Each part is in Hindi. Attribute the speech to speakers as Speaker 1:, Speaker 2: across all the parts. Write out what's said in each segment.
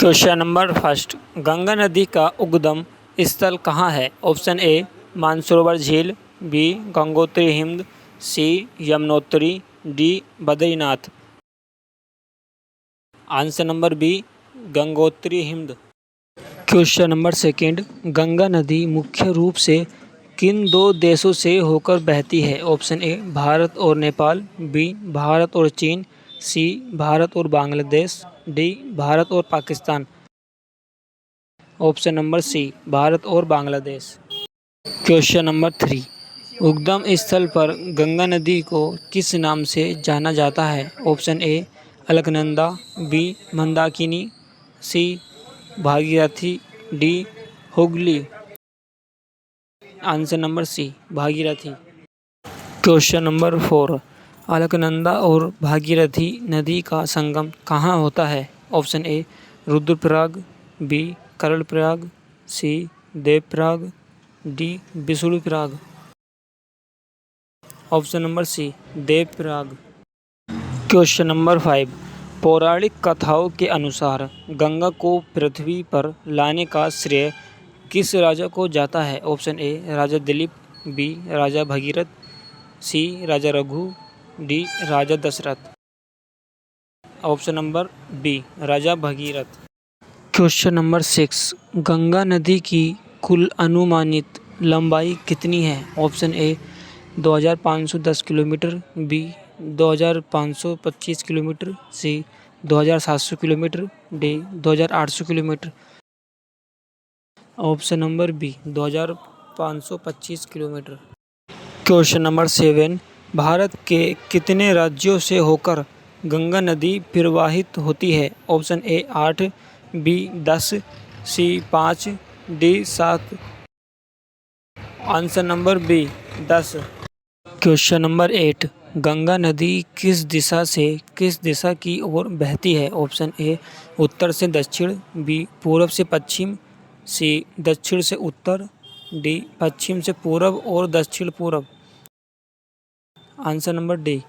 Speaker 1: क्वेश्चन नंबर फर्स्ट, गंगा नदी का उद्गम स्थल कहाँ है? ऑप्शन ए मानसरोवर झील, बी गंगोत्री हिमद, c Yamunotri, d Badrinath. Answer number b Gangotri हिमद। क्वेश्चन नंबर सेकंड, गंगा नदी मुख्य रूप से किन दो देशों से होकर बहती है? ऑप्शन ए भारत और नेपाल, बी भारत और चीन, सी भारत और बांग्लादेश, डी भारत और Pakistan. Option number C Bharat और बांग्लादेश। क्वेश्चन नंबर थ्री, उद्गम स्थल पर गंगा नदी को किस नाम से जाना जाता है? Option A Alaknanda, B Mandakini, C Bhagirathi, D Hooghly. Answer number C Bhagirathi. Question number four, Alaknanda और भागीरथी नदी का संगम कहाँ होता है? Option A Rudraprayag, B Karnaprayag, C Devprayag, D Vishnuprayag. Option number C Devprayag. Question number five, पौराणिक कथाओं के अनुसार गंगा को पृथ्वी पर लाने का श्रेय किस राजा को जाता है? ऑप्शन ए राजा दिलीप, बी राजा भगीरथ, सी राजा रघु, डी राजा दशरथ। ऑप्शन नंबर बी राजा Bhagirath. Question number six, Ganga नदी की कुल अनुमानित लंबाई कितनी है? Option A 2510 kilometre, B 2525 kilometre, C 2700 kilometre, D 2800 kilometre. Option number B 2525 kilometre. Question number seven, Bharat के कितने राज्यों से होकर गंगा नदी प्रवाहित होती है? Option A 8, B 10, C 5, D 7। Answer number B 10। Question number eight, Ganga नदी किस दिशा से किस दिशा की ओर बहती है? ऑप्शन ए उत्तर से दक्षिण, बी पूरब से पश्चिम, सी दक्षिण से उत्तर, डी पश्चिम से पूरब और दक्षिण पूरब। आंसर नंबर डी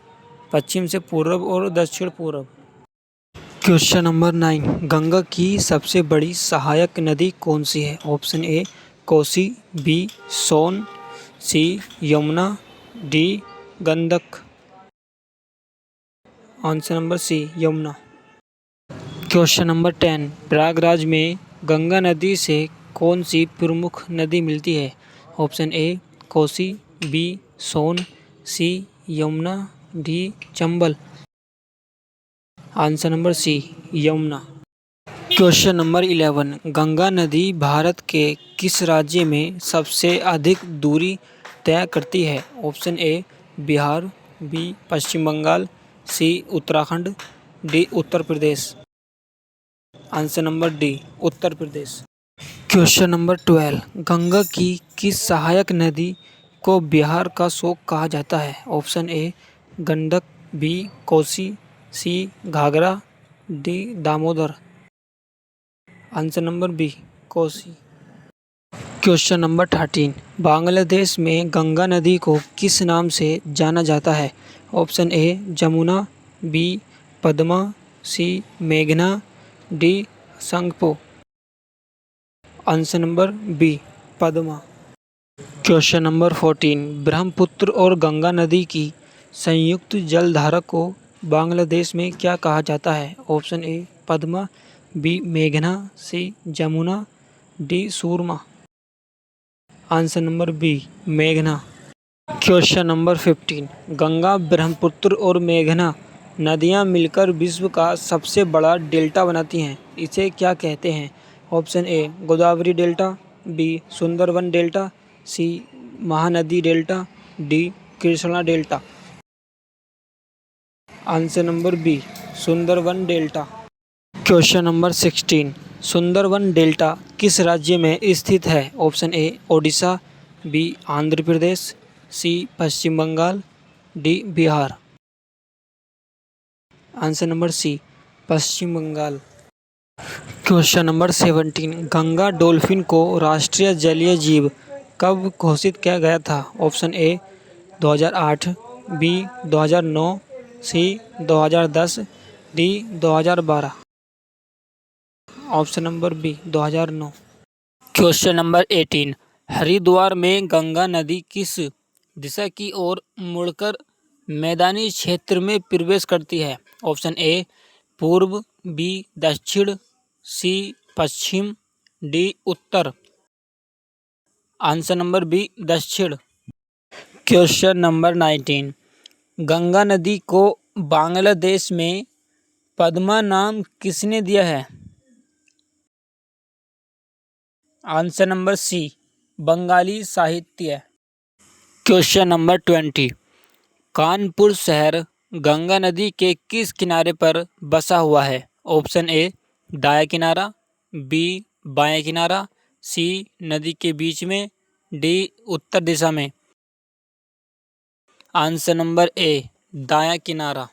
Speaker 1: पश्चिम से पूरब और दक्षिण पूरब। क्वेश्चन नंबर नाइन, गंगा की सबसे बड़ी सहायक नदी कौन सी है? Option A Kosi, B Son, C Yamuna, D Gandak. Answer number C Yamuna. Question number 10, Prayagraj में गंगा नदी से कौन सी प्रमुख नदी मिलती है? Option A Kosi, B Son, C Yamuna, D Chambal. Answer number C Yamuna. Question number 11, Ganga नदी भारत के किस राज्य में सबसे अधिक दूरी तय करती है? Option A Bihar, B Paschim Bangal, C Uttarakhand, D Uttar Pradesh. Answer number D Uttar Pradesh. Question number 12, Ganga की किस सहायक नदी को बिहार का शोक कहा जाता है? Option A Gandak, B Kosi, C Ghaghara, D Damodar. Answer number B Kosi. Question number 13, Bangladesh में गंगा नदी को किस नाम से जाना जाता है? Option a Jamuna, b Padma, c मेघना, d Sangpo. Answer number b Padma. Question number 14, Brahmaputra और गंगा नदी की संयुक्त जलधारा को बांग्लादेश में क्या कहा जाता है? ऑप्शन ए पद्मा, बी मेघना, सी जमुना, डी सूरमा। आंसर नंबर बी मेघना। क्वेश्चन नंबर 15, गंगा, ब्रह्मपुत्र और मेघना नदियाँ मिलकर विश्व का सबसे बड़ा डेल्टा बनाती हैं, इसे क्या कहते हैं? Option A Godavari delta, B Sundarban delta, C Mahanadi delta, D Krishna delta. Answer number B Sundarban delta. Question number 16, Sundarban delta किस राज्य में स्थित है? Option A Odisha, B Andhra Pradesh, C Paschim Bangal, D Bihar. Answer number C Paschim Bangal. Question number 17, Ganga dolphin को राष्ट्रीय जलीय जीव कब घोषित किया गया था? Option A 2008, B 2009, C 2010, D 2012। Option number B 2009। Question number 18, Haridwar में गंगा नदी किस दिशा की ओर मुड़कर मैदानी क्षेत्र में प्रवेश करती है? ऑप्शन ए पूर्व, बी दक्षिण, सी पश्चिम, डी उत्तर। आंसर नंबर बी दक्षिण। क्वेश्चन नंबर 19, गंगा नदी को बांग्लादेश में पद्मा नाम किसने दिया है? आंसर नंबर सी बंगाली साहित्य। क्वेश्चन नंबर 20, कानपुर शहर गंगा नदी के किस किनारे पर बसा हुआ है? ऑप्शन ए दायां किनारा, बी बायां किनारा, सी नदी के बीच में, डी उत्तर दिशा में। आंसर नंबर ए दायां किनारा।